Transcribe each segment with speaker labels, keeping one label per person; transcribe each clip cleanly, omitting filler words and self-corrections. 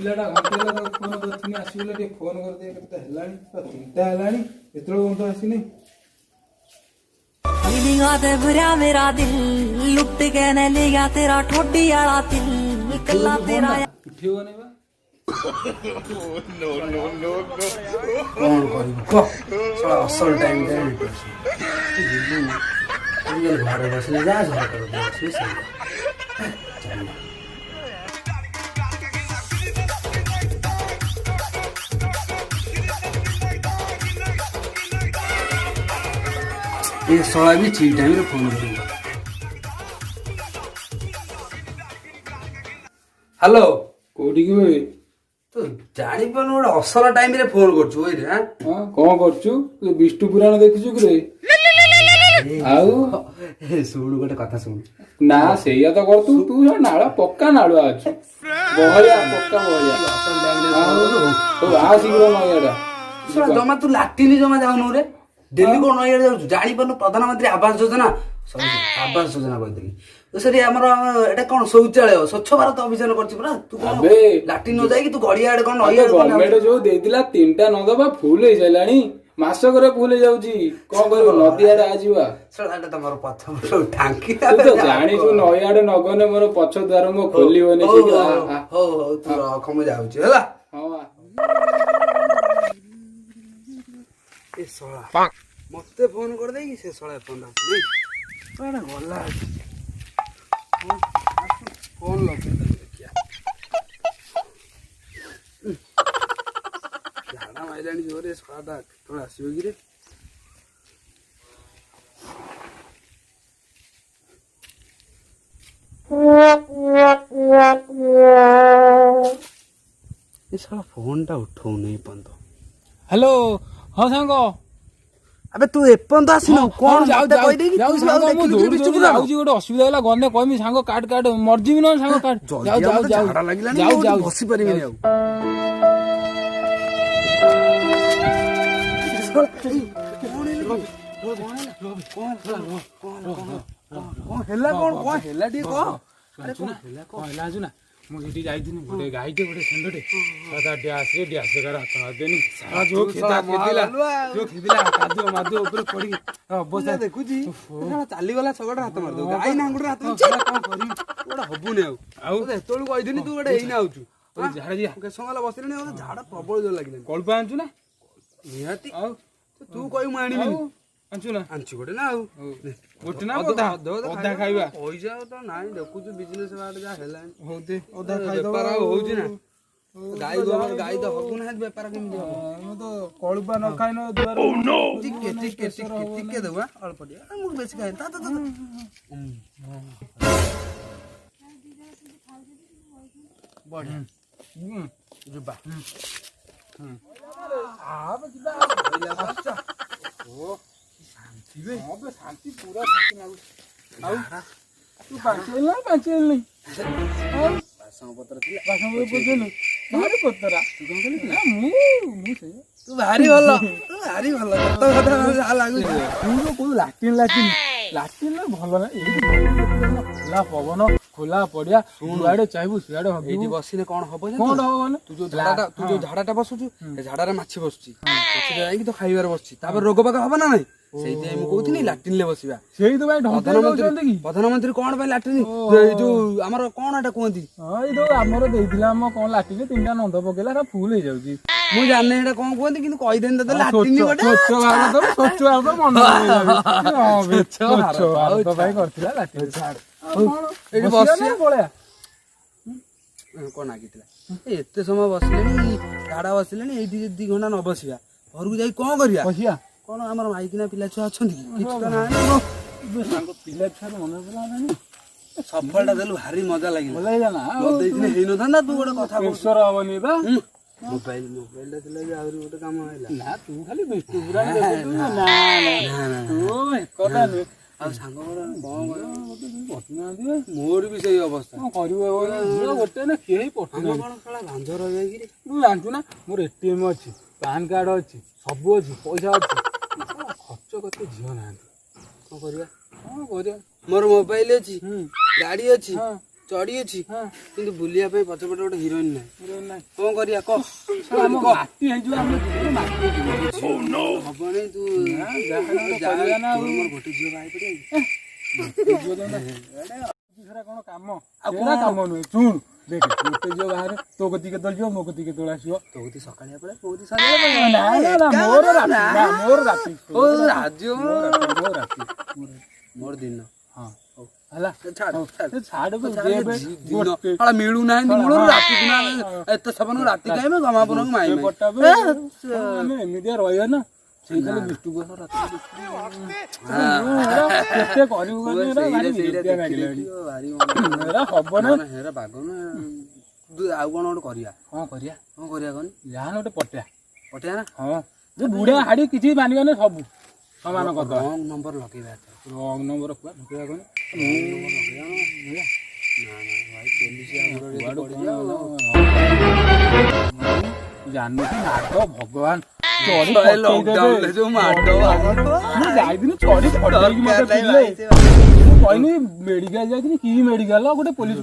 Speaker 1: ପିଲାଟା ଘଣ୍ଟେ ହେଲା ତାକୁ ଫୋନ କରିଥିଲି ଆସିଲେ ଟିକେ ଫୋନ କରିଦିଏ କେତେ ହେଲାଣି 3ଟା ହେଲାଣି ଏତେବେଳେ ଘଣ୍ଟା ଆସିନି
Speaker 2: ते भरिया मेरा दिल लुट के न लिया तेरा ठोडी वाला दिल निकला तेरा
Speaker 1: उठियो नहीं बा
Speaker 3: नो नो नो नो कौन करिब को साला असल टाइम दे ये घर बसले जा जा कर दे से ये साला भी ठीक टाइम रे फोन करूंगा हेलो
Speaker 1: कोठी की बे
Speaker 3: तो जानी पर गोटे असला टाइम रे फोन करछु ओइ रे हां
Speaker 1: हां कोन करछु तू विष्णु पुराण देखिछु कि रे आउ
Speaker 3: सुन गोटे कथा सुन
Speaker 1: ना सेया तो कर तू नाळ पक्का नाळुआ अछि बहरिया पक्का बहरिया
Speaker 3: असल टाइम रे
Speaker 1: तो आ शीघ्र नयाडा
Speaker 3: साला जमा तू लाटिनी जमा जाउनु रे दिल्ली को नयाडा जाउछु जानी पर प्रधानमंत्री आवास योजना सॉरी आवास योजना कहतली तो सरी हमर एटा कोन शौचालय स्वच्छ भारत अभियान करछि परा तू कोन लाटिन न जाई कि तू गड़िया एड कोन नयाडा
Speaker 1: गवर्नमेंट जो देदिला 3टा न दबा फुल हे जालानी मासक रे फुल हे जाउची कोन करबो नदी आडे आजीवा
Speaker 3: साला एटा तमरो प्रथम टांकी
Speaker 1: तू तो जानी तू नयाडे नगने मोर पछ द्वार मो खोलिबोनी से
Speaker 3: हो तू रख मु जाउची हला
Speaker 1: हां
Speaker 3: ए साला मते फोन कर दे कि से साला फोन आ नहीं एटा गला फोन लगे क्या झाड़ा माइलानी जोरे स्वादा थोड़ा आसीबो कि रे ए साला फोन टा उठाउ नहीं पंत
Speaker 1: हेलो हां सांग
Speaker 3: अबे तू एपन आसिनो कोन जाउ कहि दे कि
Speaker 1: जाउ सांग मु दौड़ी दौड़ी जाउची गोटे असुविधा होला गने कहमी सांग काट मर्जी भी न सांग काट जाउ जाउ जाउ
Speaker 3: झाड़ा लागिलानी
Speaker 1: जाउ जाउ
Speaker 3: बसी परिबे नहीं कौन हेला कौन हेला डी को अरे कौन हेला
Speaker 1: कौन हेला जुना मु जेटी जाइथिनी गोटे गाईटे गोटे सेंडटे सादा ड्यास रे ड्यास कर हाथ मार देनी सारा जो खेदिला कादो मादो ऊपर पड़ी अबस्था
Speaker 3: देखुजी साला चाली वाला सगड हाथ मार दो गाई नांगुड हाथ मार कोन करी ओडा हबुने आउ एतोळु कहिदिनी तू गोटे एइना आउछु झाड़ा जी के संगाला बसिलेनी झाड़ा प्रबल जो लागिले
Speaker 1: कल्पा आंचु ना
Speaker 3: निहाती आउ तू कहि म आनिबिनी
Speaker 1: आंचु ना
Speaker 3: आंचु गोटे ना आउ
Speaker 1: गोटे ना ओदा खाइबा
Speaker 3: पैसा तो नाइ देखुछु बिजनेस बाट जा हेला
Speaker 1: होते ओदा खाइ दो
Speaker 3: व्यापार होउची ना गाई गोबर गाई तो हबु ना व्यापार केमि हो
Speaker 1: मु तो कल्पा न खाइनो द्वार
Speaker 3: टिके देबा अल्प दिया मु बेसी खाइ ता बढ़िया जुबा
Speaker 1: आब जिबा अच्छा ओ शांति बे अबे शांति पूरा शांति लागु आउ तू पांचेल नहीं
Speaker 3: बासंग पत्र थिला
Speaker 1: बासंग पत्र भारी पत्रा तू कोन कहली ना मु से
Speaker 3: तू भारी भलो कत कथा जा लागु
Speaker 1: तू तो कोन लाटिन ना भलो ना खुला पवन खोला पड़िया जुआड़े चाहबू सियाड़े हबू
Speaker 3: एठी बसिले कोन हबो
Speaker 1: कोन हबो माने
Speaker 3: तू जो झाड़ाटा बसुछु ए झाड़ारे माछी बसुची माछी जाई तो खाइबार बसची तापर रोग बाग हबो ना नै सेइते हम कहउथिनी लाटिन ले बसिबा
Speaker 1: सेई तो भाई ढंका कहउछन की
Speaker 3: प्रधानमंत्री कोन भाई लाटिन जो हमर कोन एटा कहंती
Speaker 1: हां ई तो हमर देइथिला हम कोन लाटिन 3टा नंद पकेला रा फुल हे जाउची
Speaker 3: मु जाने एटा कोन कहंती किंतु कहि देन त लाटिन गोटे
Speaker 1: स्वच्छ भारत मन हां स्वच्छ भारत भाई करथिला लाटिन झाड़ एठी बसिया पळया
Speaker 3: कोन आगितला एते समय बसलेनी गाडा बसलेनी एठी 2 घंटा न बसिया घरକୁ ଯାଇ कोन करिया
Speaker 1: बसिया
Speaker 3: कोन हमर माइकिना पिला छुआ अछंती किछ त ना
Speaker 1: सांग पिला छार मन पला नानी
Speaker 3: सफलटा देलु भारी मजा लागिला
Speaker 1: बोलै जाना
Speaker 3: देइथिने हेइ न थांदा तू गोटे कथा
Speaker 1: प्रेशर हबनी बा
Speaker 3: मोबाइल टा थिला जे आउरी गोटे काम हैला
Speaker 1: ना तू खाली विष्णु पुराण देखु ना ना तू एकदा ने
Speaker 3: आ सांग कोन
Speaker 1: पटना दिए
Speaker 3: मोर भी सही अवस्था
Speaker 1: करियो गोटे ना केही पटना
Speaker 3: कोन साला भांजर रह जाई कि
Speaker 1: तू जानछु ना मोर एटीएम अछि पैन कार्ड अछि सब अछि पैसा अछि खर्च करते झियो ना
Speaker 3: कोन करिया
Speaker 1: हां करिया
Speaker 3: मोर मोबाइल अछि गाड़ी अछि ଚଢି ଅଛି କିନ୍ତୁ ବୁଲିବା ପାଇଁ ପଛପଟେ ଗୋଟେ ହିରୋଇନ ନାହିଁ
Speaker 1: ହିରୋଇନ ନାହିଁ
Speaker 3: କଣ କରିବା କହ
Speaker 1: ଆମ ମାଟି ହେଇଯିବ ଆମେ ମାଟି
Speaker 3: ହବନି ତୁ
Speaker 1: କରିବା ନା ଆଉ।
Speaker 3: ମୋର ଗୋଟେ ଝିଅ ବାହାରି ପଡିବ
Speaker 1: ସେଟା କଣ କାମ ଆଉ କଣ କାମ ନୁହେଁ ଶୁଣୁ ଦେଖ ଗୋଟେ ଝିଅ ବାହାରେ ତୋ କତି କେତେବେଳେ ଯିବ ମୋ କତି କେତେବେଳେ ଆସିବ
Speaker 3: ତୋ କତି ସକାଳିଆ ପଳେଇ ତୋ କତି
Speaker 1: ମୋର ରାତି
Speaker 3: ମୋର ଦିନ
Speaker 1: ହଁ ହେଲା
Speaker 3: ମିଳୁନାହାନ୍ତି ମୂଳରୁ ରାତି ଦିନ ଏତେ ସବନ ରାତି ଖାଇବେ ଗମାପୁରକୁ ମାଇ
Speaker 1: ଆମେ ଏମିତିଆ ରହିବା ନା ସେଇ ଖାଲି ବିଷ୍ଣୁ କେତେ କରିବୁ ହବ ନା
Speaker 3: ହେରା ବାଗ ନା ଆଉ କଣ ଗୋଟେ କରିବା
Speaker 1: କଣ କରିବା
Speaker 3: କହନି
Speaker 1: ଯାହା ଗୋଟେ ପଟିଆ
Speaker 3: ନା
Speaker 1: ହଁ ଯେ ବୁଢା ହାଡି କିଛି ମାନିବନି ସବୁ ସମାନ କରିଦବା
Speaker 3: ରଙ୍ଗ ନମ୍ବର ଲଗେଇବା
Speaker 1: ରଙ୍ଗ ନମ୍ବର ଲଗେଇବା କଣ ଜାନୁ କି ନାଗ ଭଗବାନ ଯାଇଥିଲି ଚଢି ପଟେଇକି ମତେ ପିଲେ ମୁଁ କହିଲି ମେଡିକାଲ ଯାଇଥିଲି କି ମେଡିକାଲ ଗୋଟେ ପୋଲିସ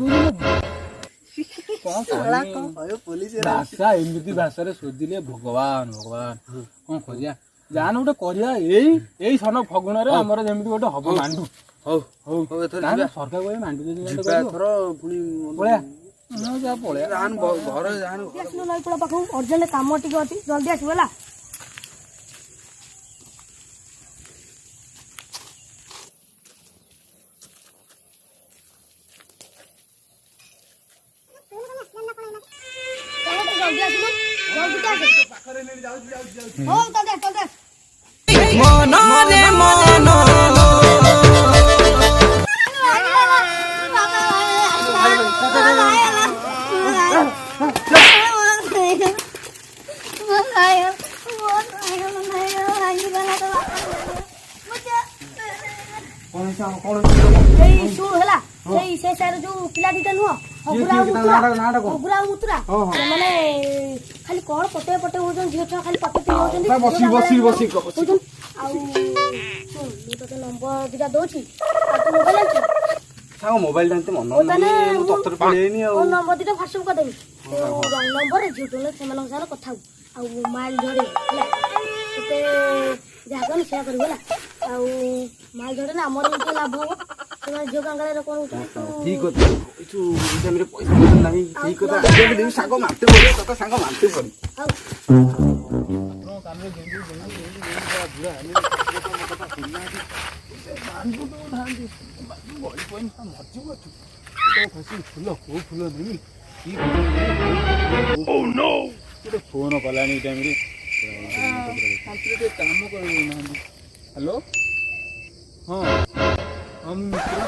Speaker 1: ଭାଷା ଏମିତି ଭାଷାରେ ଶୋଧିଲେ ଭଗବାନ ଭଗବାନ କଣ କରିବା ଯାହାନ ଗୋଟେ କରିବା ଏଇ ସନ ଫଗୁଣରେ ଆମର ଯେମିତି ଗୋଟେ ହବ ମାଣ୍ଡୁ
Speaker 3: ହଉ
Speaker 1: ସରକାର କହି ମାଣ୍ଡୁ
Speaker 3: ପୁଣି
Speaker 1: ପଳେଇବା
Speaker 3: ଘରେ
Speaker 4: ନଈକୂଳ ପାଖକୁ ଅର୍ଜେଣ୍ଟ କାମ ଟିକେ ଅଛି ଜଲ୍ଦି ଆସିବ ହେଲା ପିଲା ଦିଟା ନୁହଁ ମାନେ ଖାଲି କଣ ପଟେ ପଟେ ହଉଛନ୍ତି ଝିଅ ଛୁଆ ଖାଲି ପଟେ ହଉଛନ୍ତି ଆଉ ମୁଁ ତତେ ନମ୍ବର ଦିଟା ଦଉଛି
Speaker 3: ମୋବାଇଲ
Speaker 4: ନମ୍ବର ଦିଟା ହ୍ୱାଟ୍ସଆପ କରିଦେବି ନମ୍ବରରେ ଝିଅ ଟୋଲେ ସେମାନଙ୍କ ସାଙ୍ଗରେ କଥା ହବୁ ଆଉ ମାଇଲ ଝଡେ ହେଲା ତତେ ଯାହା କହନି ସେୟା କରିବୁ ହେଲା ଆଉ ମାଇଲ ଝଡେ ନା ଆମର ବି ଲାଭ ହବ ସେମାନେ ଝିଅ କାଙ୍ଗାଳରେ କଣ
Speaker 3: ଠିକ କଥା ପଇସା ନାହିଁ ଠିକ କଥା ସାଙ୍ଗ ମାଟି ପଡିବ ତତେ ସାଙ୍ଗ ମାଟି ପଡି
Speaker 1: ଫୋନ କଲାନି ଏଇ ଟାଇମରେ କାମ କରିନାହାନ୍ତି ହ୍ୟାଲୋ ହଁ ହଁ ମୁଁ ମିତ୍ର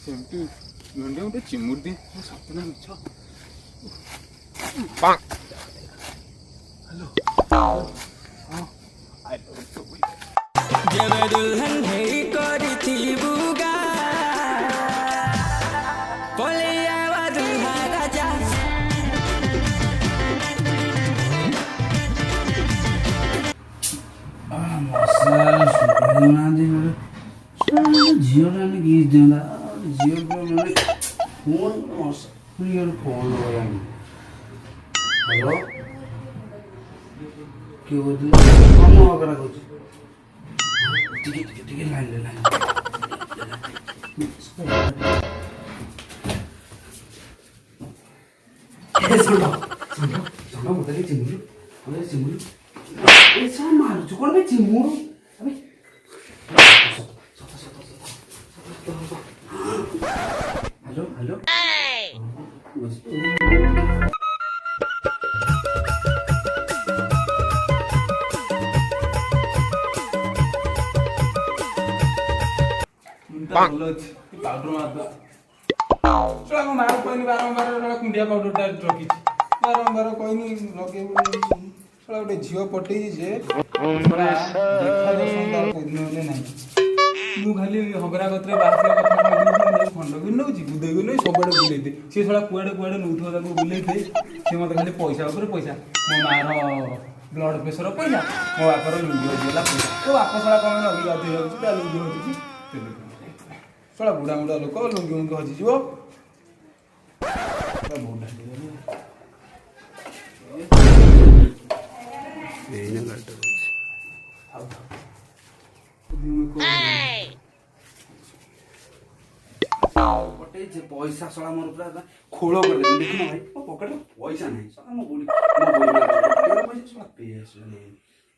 Speaker 1: ସେମିତି ଗୋଟେ ଚିମୁଡ଼ି ଦିଏ ସତ ନା ମିଛ
Speaker 2: ଯେବେ ଦୁଲ୍ହନ ହେଇ କରିଥିବୁ ଗା ପଳେଇ ଆବା ଦୁଲ୍ହା ରାଜା
Speaker 3: ଝିଅଟା ଆମେ ଗିଫ୍ଟ ଦିଅନ୍ତା ଝିଅ ଫୋନ୍ ଫୋନ୍ ହ୍ୟାଲୋ କିଏ କହୁଥିଲେ କଣ ଅଗରା କହୁଛି ଟିକେ ଲାଇନରେ ମତେ ଚିମୁଡୁ ମାରୁଛୁ କଣ ପାଇଁ ଚିମୁଡୁ ହ୍ୟାଲୋ ହ୍ୟାଲୋ
Speaker 1: ଭଲ ଅଛି ପାଉଡର ମାରିଦବା ସେଟା ମୋ ମାଆକୁ କହିନି ବାରମ୍ବାର କୁଣ୍ଡିଆ ପାଉଡରଟା ରଖିଛି ବାରମ୍ବାର କହିନି ଲଗେଇବୁ ସେଟା ଗୋଟେ ଝିଅ ପଟେଇଛି ଯେ ନାହିଁ ମୁଁ ଖାଲି ହଗରା କତିରେ ବାହାରିବା କଥା କହିଦେଉଛି ଖଣ୍ଡକୁ ନେଉଛି ବୁଧେଇକୁ ନେଇ ସବୁଆଡେ ବୁଲେଇ ଦିଏ ସିଏ ସେଟା କୁଆଡେ କୁଆଡେ ନେଉଥିବ ତାକୁ ବୁଲେଇ ଦିଏ ସିଏ ମତେ ଖାଲି ପଇସା ଉପରେ ପଇସା ମୋ ମାଆର ବ୍ଲଡ୍ ପ୍ରେସର ପଇସା ମୋ ବାପାର ଲୁଙ୍ଗି ହଜିଗଲା ପଇସା ତୋ ବାପ ଶଳା କ'ଣ ନଗି ଗାଧୋଇ ଯାଉଛି ତା ଲୁଙ୍ଗି ହଜିଛି ଶଳା ବୁଢ଼ା ବୁଢ଼ା ଲୋକ ଲୁଙ୍ଗି ମୁଙ୍ଗି ହଜିଯିବ ବୁଢ଼ା
Speaker 3: ପଟେଇଛି ପଇସା ଶଳା ମୋର ପୁରା ଖୋଳ କରିଦେଲି ଦେଖୁନ ଭାଇ ମୋ ପକେଟରେ ପଇସା ନାହିଁ ଶଳା ମୋ ବୁଢ଼ୀ ଶଳା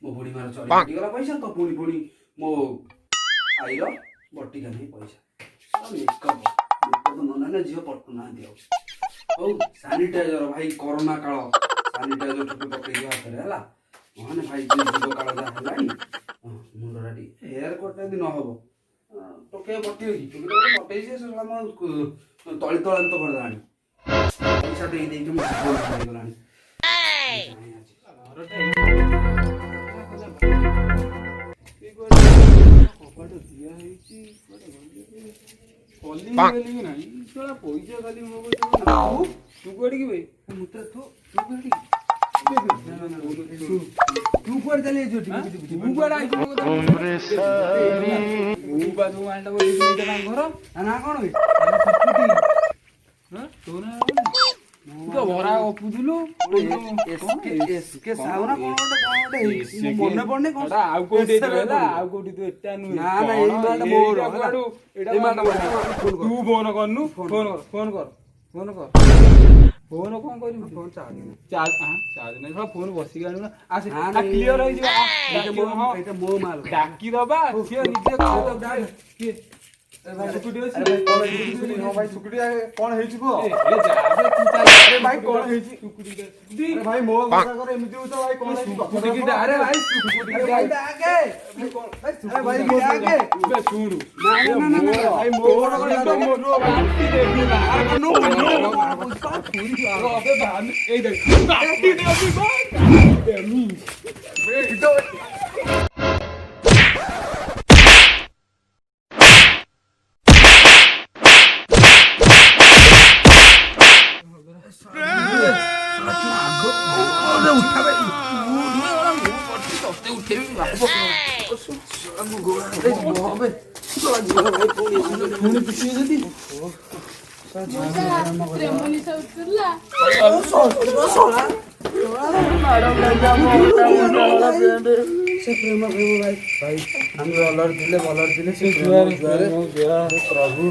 Speaker 3: ମୋ ବୁଢ଼ୀ ମାର ଚଳି କଟିଗଲା ପଇସା ତ ପୁଣି ମୋ ଆଇର ବଟିକା ନାହିଁ ପଇସା ମେକଅପ୍ ନହେଲେ ଝିଅ ପଟୁନାହାନ୍ତି ଆଉ ହଉ ସାନିଟାଇଜର ଭାଇ କରୋନା କାଳ ସାନିଟାଇଜର ଟିକେ ପକେଇକି ହାତରେ ହେଲା ନହେଲେ ଭାଇ ଯୁଗ କାଳ ଯାହା ହେଲାଣି ମୁଣ୍ଡଟା ଟିକେ ହେୟାର କଟ୍ ଯଦି ନ ହବ ଟୋକେ ବଟିବ କି ଟୋକେ ବଟେଇଛି ସେ ଆମ ତଳି ତଳାନ୍ତ କରିଦେଲାଣି ପଇସା ଦେଇ ଦେଇକି ମୋ ଜୀବନ ହେଇଗଲାଣି
Speaker 1: କବାଟ ଦିଆ ହେଇଛି କଲି ନାହିଁ ପଇସା ଖାଲି ମୋ ତୁ କୁଆଡ଼ିକି ଭାଇ ମୁଁ ତ ତୁ କୁଆଡ଼ିକି ତୁ କୁଆଡ଼େ ଚାଲି ଯାଇଛୁ ତୁ କୁଆଡ଼େ ଆଇଛୁ ମୁଁ ବା ଯୋଉ ଆଣିଟା ବସିଛି ଘର ନା କ'ଣ ତୋ ନା ତୁ ତ ଭରା ଗପୁଥିଲୁ ମନେ ପଡୁନି ଆଉ କୋଉଠି ଆଉ କୋଉଠି ତୁ ଏଟା ନୁହେଁ ତୁ ଫୋନ କରନୁ ଫୋନ କର ଫୋନ କଣ କରିବୁ ଫୋନ ଚାର୍ଜ ନାହିଁ ଫୋନ ବସିକି ଆଣିବୁ ନା କ୍ଲିୟର ହେଇଯିବ ଡାକି ଦବା ସିଏ ନିଜେ
Speaker 5: କଣ ହେଇଛି କୁହ ଭାଇ କଣ ହେଇଛି ଭାଇ ମୋ ଏମିତି ହଉଛ ଭାଇ କଣ
Speaker 3: ପ୍ରେମ ଭାଇ ଆମେ ଭଲରେ ଥିଲେ ସେ ପ୍ରଭୁ